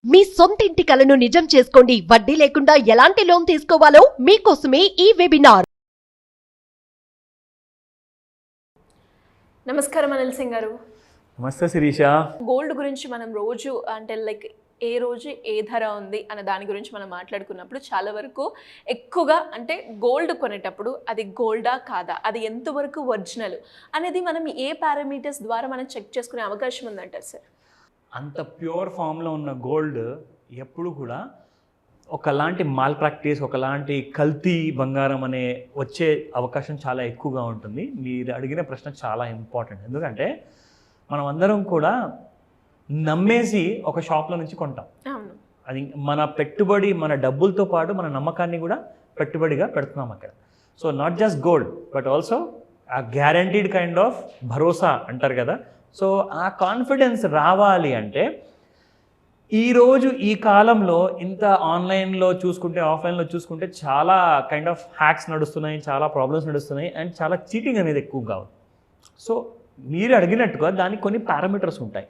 మీ సొంత ఇంటి కలను నిజం చేసుకోండి. వడ్డీ లేకుండా ఎలాంటి లోన్ తీసుకోవాలో మీకోసమే ఈ వెబినార్. నమస్కారం అనిల్ సింగ్ గారు. నమస్తే శిరీష. గోల్డ్ గురించి మనం రోజు అంటే ఏ రోజు ఏ ధర ఉంది అనే దాని గురించి మనం మాట్లాడుకున్నప్పుడు చాలా వరకు ఎక్కువగా అంటే గోల్డ్ కొనేటప్పుడు అది గోల్డా కాదా, అది ఎంతవరకు ఒరిజినల్ అనేది మనం ఏ పారామీటర్స్ ద్వారా మనం చెక్ చేసుకునే అవకాశం ఉందంటారు సార్? అంత ప్యూర్ ఫామ్లో ఉన్న గోల్డ్ ఎప్పుడు కూడా ఒకలాంటి మాల్ ప్రాక్టీస్, ఒకలాంటి కల్తీ బంగారం అనే వచ్చే అవకాశం చాలా ఎక్కువగా ఉంటుంది. మీరు అడిగిన ప్రశ్న చాలా ఇంపార్టెంట్. ఎందుకంటే మనం అందరం కూడా నమ్మేసి ఒక షాప్లో నుంచి కొంటాం. అది మన పెట్టుబడి, మన డబ్బులతో పాటు మన నమ్మకాన్ని కూడా పెట్టుబడిగా పెడుతున్నాం అక్కడ. So not just gold but also ఆ గ్యారంటీడ్ కైండ్ ఆఫ్ భరోసా అంటారు కదా. సో ఆ కాన్ఫిడెన్స్ రావాలి అంటే ఈరోజు ఈ కాలంలో ఇంత ఆన్లైన్లో చూసుకుంటే, ఆఫ్లైన్లో చూసుకుంటే చాలా కైండ్ ఆఫ్ హ్యాక్స్ నడుస్తున్నాయి, చాలా ప్రాబ్లమ్స్ నడుస్తున్నాయి అండ్ చాలా చీటింగ్ అనేది ఎక్కువగా ఉంది. సో మీరు అడిగినట్టుగా దానికి కొన్ని పారామీటర్స్ ఉంటాయి.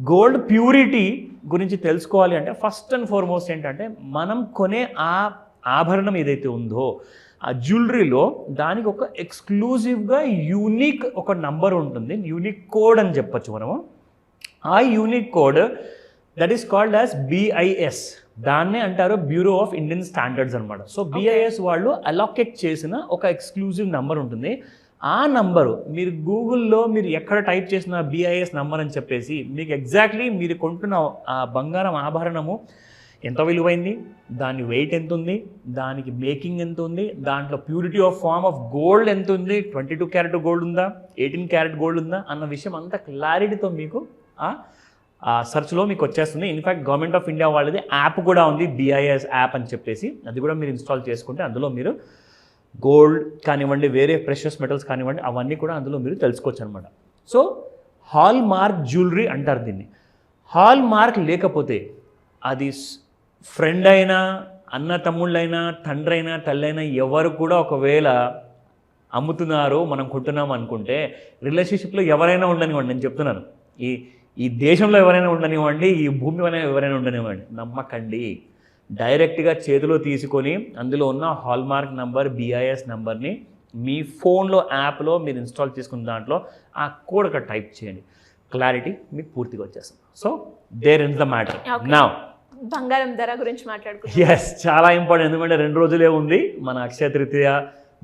గోల్డ్ ప్యూరిటీ గురించి తెలుసుకోవాలి అంటే ఫస్ట్ అండ్ ఫార్మోస్ట్ ఏంటంటే మనం కొనే ఆ ఆభరణం ఏదైతే ఉందో ఆ జ్యువెలరీలో దానికి ఒక ఎక్స్క్లూజివ్గా యూనిక్ ఒక నంబర్ ఉంటుంది, యూనిక్ కోడ్ అని చెప్పచ్చు మనము. ఆ unique code that is called as BIS. దాన్నే అంటారు బ్యూరో ఆఫ్ ఇండియన్ స్టాండర్డ్స్ అనమాట. సో BIS వాళ్ళు అలొకేట్ చేసిన ఒక ఎక్స్క్లూజివ్ నంబర్ ఉంటుంది. ఆ నంబరు మీరు గూగుల్లో మీరు ఎక్కడ టైప్ చేసిన BIS నంబర్ అని చెప్పేసి మీకు ఎగ్జాక్ట్లీ మీరు కొంటున్న ఆ బంగారం ఆభరణము ఎంత విలువైంది, దాని వెయిట్ ఎంత ఉంది, దానికి మేకింగ్ ఎంత ఉంది, దాంట్లో purity of form of gold ఎంత ఉంది, 22 క్యారెట్ గోల్డ్ ఉందా, 18 క్యారెట్ గోల్డ్ ఉందా అన్న విషయం అంత క్లారిటీతో మీకు ఆ సర్చ్లో మీకు వచ్చేస్తుంది. ఇన్ఫ్యాక్ట్ గవర్నమెంట్ ఆఫ్ ఇండియా వాళ్ళది యాప్ కూడా ఉంది, BIS యాప్ అని చెప్పేసి. అది కూడా మీరు ఇన్స్టాల్ చేసుకుంటే అందులో మీరు గోల్డ్ కానివ్వండి, వేరే ప్రెషియస్ మెటల్స్ కానివ్వండి, అవన్నీ కూడా అందులో మీరు తెలుసుకోవచ్చు అనమాట. సో హాల్ మార్క్ జ్యువెలరీ అంటారు దీన్ని. హాల్ మార్క్ లేకపోతే అది ఫ్రెండ్ అయినా, అన్న తమ్ముళ్ళైనా, తండ్రి అయినా, తల్లి అయినా ఎవరు కూడా ఒకవేళ అమ్ముతున్నారు మనం కొంటున్నాం అనుకుంటే రిలేషన్షిప్లో ఎవరైనా ఉండనివ్వండి, నేను చెప్తున్నాను, ఈ దేశంలో ఎవరైనా ఉండనివ్వండి, ఈ భూమి పైన ఎవరైనా ఉండనివ్వండి, నమ్మకండి. డైరెక్ట్గా చేతిలో తీసుకొని అందులో ఉన్న హాల్మార్క్ నంబర్ BIS నంబర్ని మీ ఫోన్లో యాప్లో మీరు ఇన్స్టాల్ చేసుకున్న దాంట్లో ఆ కోడ్ అక్కడ టైప్ చేయండి, క్లారిటీ మీకు పూర్తిగా వచ్చేస్తుంది. So there is the matter. Now బంగారం ధర గురించి మాట్లాడుకుంటాం. ఎస్, చాలా ఇంపార్టెంట్. ఎందుకంటే 2 రోజులే ఉంది మన Akshaya Tritiya,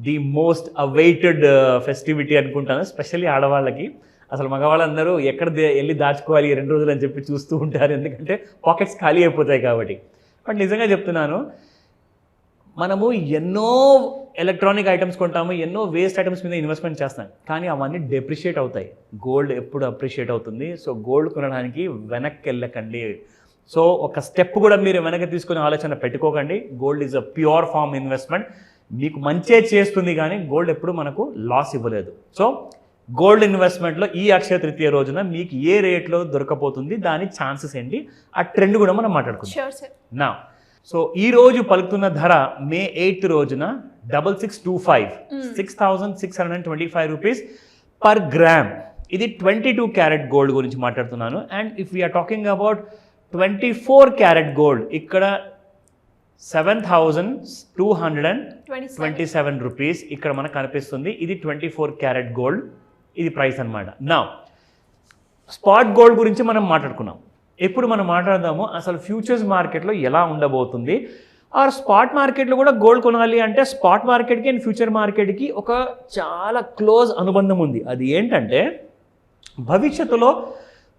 the most awaited festivity అనుకుంటాను, స్పెషల్లీ ఆడవాళ్ళకి. అసలు మగవాళ్ళందరూ ఎక్కడ వెళ్ళి దాచుకోవాలి 2 రోజులు అని చెప్పి చూస్తూ ఉంటారు, ఎందుకంటే పాకెట్స్ ఖాళీ అయిపోతాయి కాబట్టి. బట్ నిజంగా చెప్తున్నాను, మనము ఎన్నో ఎలక్ట్రానిక్ ఐటమ్స్ కొంటాము, ఎన్నో వేస్ట్ ఐటమ్స్ మీద ఇన్వెస్ట్మెంట్ చేస్తాం, కానీ అవన్నీ డెప్రిషియేట్ అవుతాయి. గోల్డ్ ఎప్పుడు అప్రిషియేట్ అవుతుంది. సో గోల్డ్ కొనడానికి వెనక్కి వెళ్ళకండి. సో ఒక స్టెప్ కూడా మీరు వెనక్కి తీసుకునే ఆలోచన పెట్టుకోకండి. Gold is a pure form investment. మీకు మంచే చేస్తుంది కానీ గోల్డ్ ఎప్పుడు మనకు లాస్ ఇవ్వలేదు. సో గోల్డ్ ఇన్వెస్ట్మెంట్లో ఈ అక్షయ తృతీయ రోజున మీకు ఏ రేట్లో దొరకపోతుంది, దాని ఛాన్సెస్ ఏంటి, ఆ ట్రెండ్ కూడా మనం మాట్లాడుకుందాం. నా సో ఈ రోజు పలుకుతున్న ధర May 8th రోజున 6625 6,625 రూపీస్ పర్ గ్రామ్. ఇది 22 క్యారెట్ గోల్డ్ గురించి మాట్లాడుతున్నాను. And if we are talking about 24 carat gold, ఇక్కడ 7,227 రూపీస్ ఇక్కడ మనకు కనిపిస్తుంది. ఇది 24 క్యారెట్ గోల్డ్, ఇది ప్రైస్ అనమాట. నా స్పాట్ గోల్డ్ గురించి మనం మాట్లాడుకున్నాం. ఎప్పుడు మనం మాట్లాడదాము అసలు ఫ్యూచర్స్ మార్కెట్లో ఎలా ఉండబోతుంది, ఆర్ స్పాట్ మార్కెట్లో కూడా గోల్డ్ కొనాలి అంటే స్పాట్ మార్కెట్కి అండ్ ఫ్యూచర్ మార్కెట్కి ఒక చాలా క్లోజ్ అనుబంధం ఉంది. అది ఏంటంటే భవిష్యత్తులో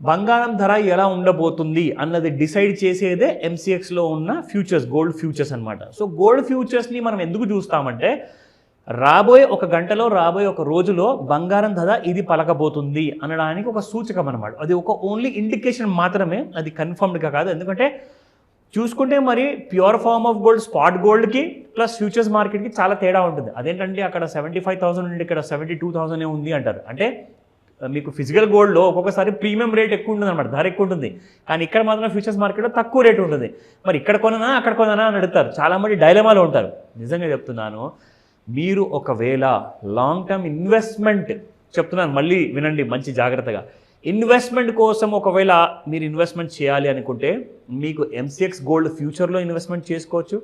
బంగారం ధర ఎలా ఉండబోతుంది అన్నది డిసైడ్ చేసేదే MCXలో ఉన్న ఫ్యూచర్స్, గోల్డ్ ఫ్యూచర్స్ అనమాట. సో గోల్డ్ ఫ్యూచర్స్ని మనం ఎందుకు చూస్తామంటే రాబోయే ఒక గంటలో, రాబోయే ఒక రోజులో బంగారం ధర ఇది పలకబోతుంది అనడానికి ఒక సూచకం అనమాట. అది ఒక ఓన్లీ ఇండికేషన్ మాత్రమే, అది కన్ఫర్మ్డ్గా కాదు. ఎందుకంటే చూసుకుంటే మరి pure form of gold spot గోల్డ్కి ప్లస్ ఫ్యూచర్స్ మార్కెట్కి చాలా తేడా ఉంటుంది. అదేంటంటే అక్కడ 75,000 నుండి ఇక్కడ 72,000 ఉంది అంటారు. అంటే మీకు ఫిజికల్ గోల్డ్లో ఒక్కొక్కసారి ప్రీమియం రేట్ ఎక్కువ ఉంటుంది అనమాట, ధర ఎక్కువ ఉంటుంది. కానీ ఇక్కడ మాత్రం ఫ్యూచర్స్ మార్కెట్లో తక్కువ రేటు ఉంటుంది. మరి ఇక్కడ కొననా అక్కడ కొననా అని అడుగుతారు, చాలామంది డైలమాలో ఉంటారు. నిజంగా చెప్తున్నాను, మీరు ఒకవేళ లాంగ్ టర్మ్ ఇన్వెస్ట్మెంట్ చెప్తున్నాను, మళ్ళీ వినండి మంచి జాగ్రత్తగా, ఇన్వెస్ట్మెంట్ కోసం ఒకవేళ మీరు ఇన్వెస్ట్మెంట్ చేయాలి అనుకుంటే మీకు ఎంసీఎక్స్ గోల్డ్ ఫ్యూచర్లో ఇన్వెస్ట్మెంట్ చేసుకోవచ్చు,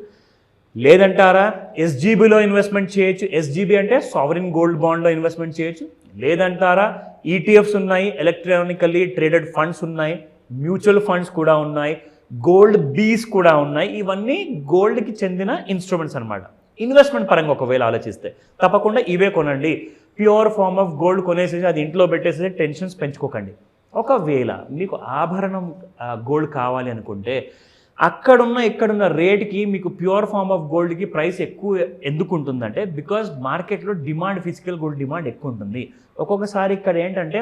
లేదంటారా ఎస్జీబీలో ఇన్వెస్ట్మెంట్ చేయొచ్చు. ఎస్జీబీ అంటే సావరిన్ గోల్డ్ బాండ్లో ఇన్వెస్ట్మెంట్ చేయొచ్చు. లేదంటారా ఈటీఎఫ్స్ ఉన్నాయి, ఎలక్ట్రానికల్లీ ట్రేడెడ్ ఫండ్స్ ఉన్నాయి, మ్యూచువల్ ఫండ్స్ కూడా ఉన్నాయి, గోల్డ్ బీస్ కూడా ఉన్నాయి. ఇవన్నీ గోల్డ్కి చెందిన ఇన్స్ట్రుమెంట్స్ అనమాట. ఇన్వెస్ట్మెంట్ పరంగా ఒకవేళ ఆలోచిస్తే తప్పకుండా ఇవే కొనండి. ప్యూర్ ఫార్మ్ ఆఫ్ గోల్డ్ కొనేసేసి అది ఇంట్లో పెట్టేసి టెన్షన్స్ పెంచుకోకండి. ఒకవేళ మీకు ఆభరణం గోల్డ్ కావాలి అనుకుంటే అక్కడున్న ఇక్కడున్న రేట్కి మీకు ప్యూర్ ఫార్మ్ ఆఫ్ గోల్డ్కి ప్రైస్ ఎక్కువ ఎందుకు ఉంటుందంటే బికాజ్ మార్కెట్లో డిమాండ్, ఫిజికల్ గోల్డ్ డిమాండ్ ఎక్కువ ఉంటుంది. ఒక్కొక్కసారి ఇక్కడ ఏంటంటే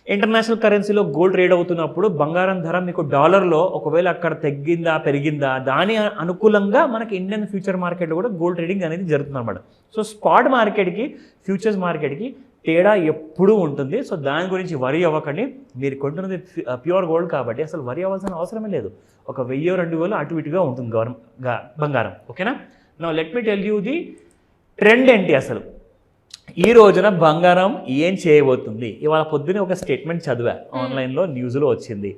ఇంటర్నేషనల్ కరెన్సీలో గోల్డ్ ట్రేడ్ అవుతున్నప్పుడు బంగారం ధర మీకు డాలర్లో ఒకవేళ అక్కడ తగ్గిందా పెరిగిందా దాని అనుకూలంగా మనకి ఇండియన్ ఫ్యూచర్ మార్కెట్లో కూడా గోల్డ్ ట్రేడింగ్ అనేది జరుగుతుంది అనమాట. సో స్పాట్ మార్కెట్కి ఫ్యూచర్స్ మార్కెట్కి తేడా ఎప్పుడూ ఉంటుంది. సో దాని గురించి వరి అవ్వకండి. మీరు కొంటున్నది ప్యూర్ గోల్డ్ కాబట్టి అసలు వరి అవ్వాల్సిన అవసరమే లేదు. ఒక 1000-2000 అటు ఇటుగా ఉంటుంది బంగారం. ఓకేనా? నా let me tell you the trend ఏంటి అసలు. ఈ రోజున బంగారం ఏం చేయబోతుంది? ఇవాళ పొద్దునే ఒక స్టేట్మెంట్ చదివా, ఆన్లైన్లో న్యూస్లో వచ్చింది.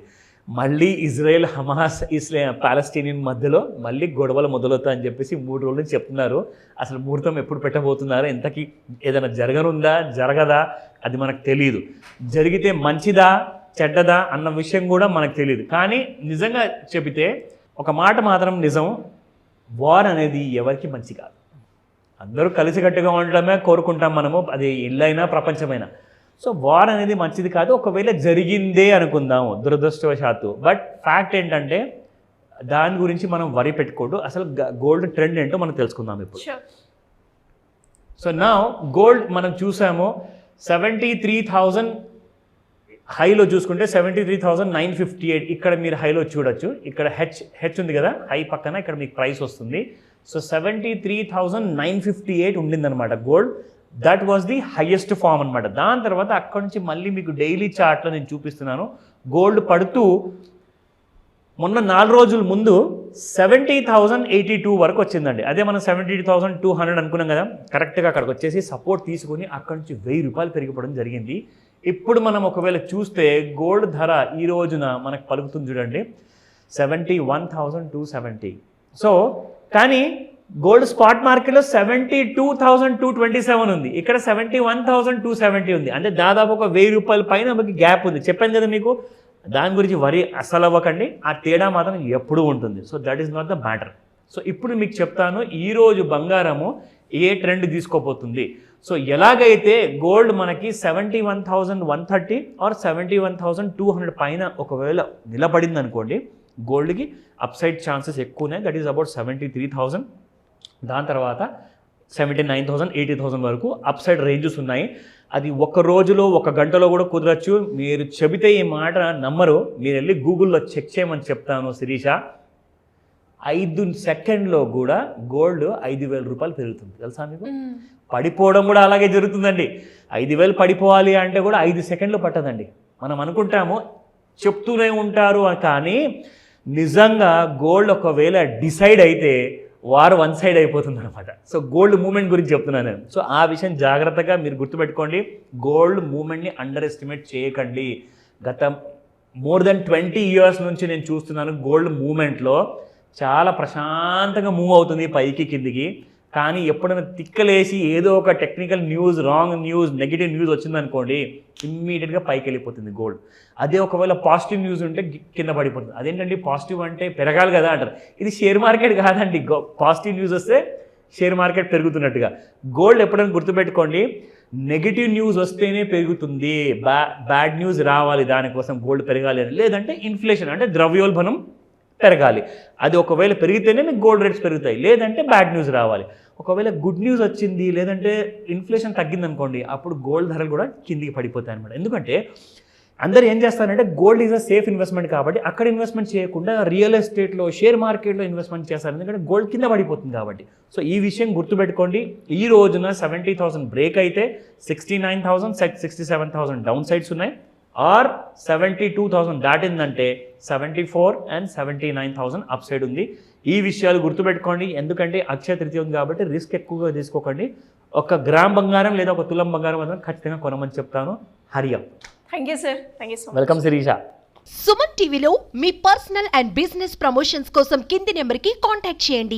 మళ్ళీ ఇజ్రాయెల్, హమాస్, పాలస్తీనియన్ మధ్యలో మళ్ళీ గొడవలు మొదలవుతాయని చెప్పేసి 3 రోజుల నుంచి చెప్తున్నారు. అసలు ముహూర్తం ఎప్పుడు పెట్టబోతున్నారు, ఇంతకీ ఏదైనా జరగనుందా జరగదా అది మనకు తెలియదు. జరిగితే మంచిదా చెడ్డదా అన్న విషయం కూడా మనకు తెలియదు. కానీ నిజంగా చెబితే ఒక మాట మాత్రం నిజం, వార్ అనేది ఎవరికి మంచి కాదు. అందరూ కలిసికట్టుగా ఉండడమే కోరుకుంటాం మనము, అది ఇల్లైనా ప్రపంచమైనా. సో వార్ అనేది మంచిది కాదు. ఒకవేళ జరిగిందే అనుకుందాము దురదృష్టవశాత్తు, బట్ ఫ్యాక్ట్ ఏంటంటే దాని గురించి మనం వరి పెట్టుకోవద్దు. అసలు గోల్డ్ ట్రెండ్ ఏంటో మనం తెలుసుకుందాం ఇప్పుడు. సో నా గోల్డ్ మనం చూసాము 73,000 హైలో చూసుకుంటే 73,958 ఇక్కడ మీరు హైలో చూడొచ్చు. ఇక్కడ హెచ్ ఉంది కదా హై పక్కన, ఇక్కడ మీకు ప్రైస్ వస్తుంది. సో 73,958 ఉండిందనమాట gold. That was the highest form అనమాట. దాని తర్వాత అక్కడ నుంచి మళ్ళీ మీకు డైలీ చార్ట్లో నేను చూపిస్తున్నాను. గోల్డ్ పడుతూ మొన్న 4 రోజుల ముందు 70,082 వరకు వచ్చిందండి. అదే మనం 72,200 అనుకున్నాం కదా, కరెక్ట్గా అక్కడికి వచ్చేసి సపోర్ట్ తీసుకుని అక్కడ నుంచి ₹1000 పెరిగిపోవడం జరిగింది. ఇప్పుడు మనం ఒకవేళ చూస్తే గోల్డ్ ధర ఈ రోజున మనకు పలుకుతుంది చూడండి 71,270. సో కానీ గోల్డ్ స్పాట్ మార్కెట్లో 72,227 ఉంది, ఇక్కడ 71,270 ఉంది. అంటే దాదాపు ఒక ₹1000 పైన మనకి గ్యాప్ ఉంది. చెప్పాను కదా మీకు, దాని గురించి వరి అస్సలు అవ్వకండి. ఆ తేడా మాత్రం ఎప్పుడూ ఉంటుంది. So that is not the matter. So ఇప్పుడు మీకు చెప్తాను ఈరోజు బంగారము ఏ ట్రెండ్ తీసుకోబోతుంది. సో ఎలాగైతే గోల్డ్ మనకి 71,130 ఆర్ 71,200 పైన ఒకవేళ నిలబడింది అనుకోండి, గోల్డ్కి అప్సైడ్ ఛాన్సెస్ ఎక్కువ ఉన్నాయి. That is about 73,000. దాని తర్వాత 79,000, 80,000 వరకు అప్సైడ్ రేంజెస్ ఉన్నాయి. అది ఒక రోజులో ఒక గంటలో కూడా కుదరచ్చు. మీరు చెబితే ఈ మాట నమ్మరు. మీరు వెళ్ళి గూగుల్లో చెక్ చేయమని చెప్తాను శిరీష. 5 సెకండ్లో కూడా గోల్డ్ ₹5,000 పెరుగుతుంది. తెలుసా మీకు? పడిపోవడం కూడా అలాగే జరుగుతుందండి. 5,000 పడిపోవాలి అంటే కూడా 5 సెకండ్లు పట్టదండి. మనం అనుకుంటాము చెప్తూనే ఉంటారు కానీ నిజంగా గోల్డ్ ఒకవేళ డిసైడ్ అయితే వారు వన్ సైడ్ అయిపోతుంది అనమాట. సో గోల్డ్ మూమెంట్ గురించి చెప్తున్నాను నేను. సో ఆ విషయం జాగ్రత్తగా మీరు గుర్తుపెట్టుకోండి. గోల్డ్ మూమెంట్ని అండర్ ఎస్టిమేట్ చేయకండి. గత మోర్ దెన్ 20 years నుంచి నేను చూస్తున్నాను గోల్డ్ మూమెంట్లో చాలా ప్రశాంతంగా మూవ్ అవుతుంది పైకి కిందికి. కానీ ఎప్పుడైనా తిక్కలేసి ఏదో ఒక technical news, wrong news, negative news వచ్చిందనుకోండి ఇమ్మీడియట్గా పైకి వెళ్ళిపోతుంది గోల్డ్. అదే ఒకవేళ పాజిటివ్ న్యూస్ ఉంటే కింద పడిపోతుంది. అదేంటండి పాజిటివ్ అంటే పెరగాలి కదా అంటారు. ఇది షేర్ మార్కెట్ కాదండి. పాజిటివ్ న్యూస్ వస్తే షేర్ మార్కెట్ పెరుగుతున్నట్టుగా గోల్డ్ ఎప్పుడైనా గుర్తుపెట్టుకోండి, నెగిటివ్ న్యూస్ వస్తేనే పెరుగుతుంది. బ్యాడ్ న్యూస్ రావాలి దానికోసం గోల్డ్ పెరగాలి అని, లేదంటే ఇన్ఫ్లేషన్ అంటే ద్రవ్యోల్బణం పెరగాలి. అది ఒకవేళ పెరిగితేనే మీకు గోల్డ్ రేట్స్ పెరుగుతాయి, లేదంటే బ్యాడ్ న్యూస్ రావాలి. ఒకవేళ గుడ్ న్యూస్ వచ్చింది లేదంటే ఇన్ఫ్లేషన్ తగ్గింది అనుకోండి, అప్పుడు గోల్డ్ ధరలు కూడా కిందికి పడిపోతాయి అనమాట. ఎందుకంటే అందరూ ఏం చేస్తారంటే gold is a safe investment కాబట్టి అక్కడ ఇన్వెస్ట్మెంట్ చేయకుండా రియల్ ఎస్టేట్లో, షేర్ మార్కెట్లో ఇన్వెస్ట్మెంట్ చేస్తారు. ఎందుకంటే గోల్డ్ కింద పడిపోతుంది కాబట్టి. సో ఈ విషయం గుర్తుపెట్టుకోండి. ఈ రోజున 70,000 బ్రేక్ అయితే 69,000, 67,000 డౌన్ సైడ్స్ ఉన్నాయి. ఆర్ 72,000 దాటిందంటే 74 and 79,000 అప్ సైడ్ ఉంది. ఈ విషయాలు గుర్తుపెట్టుకోండి. ఎందుకంటే అక్షయ తృతీయ ఉంది కాబట్టి రిస్క్ ఎక్కువగా తీసుకోకండి. ఒక గ్రామ్ బంగారం లేదా ఒక తులం బంగారం మాత్రం ఖచ్చితంగా కొనమని చెప్తాను. Hurry up. Thank you sir, thank you so much. Welcome Shirisha. Suman టీవీలో మీ పర్సనల్ అండ్ బిజినెస్ ప్రమోషన్స్ కోసం కింది నెంబర్కి కాంటాక్ట్ చేయండి.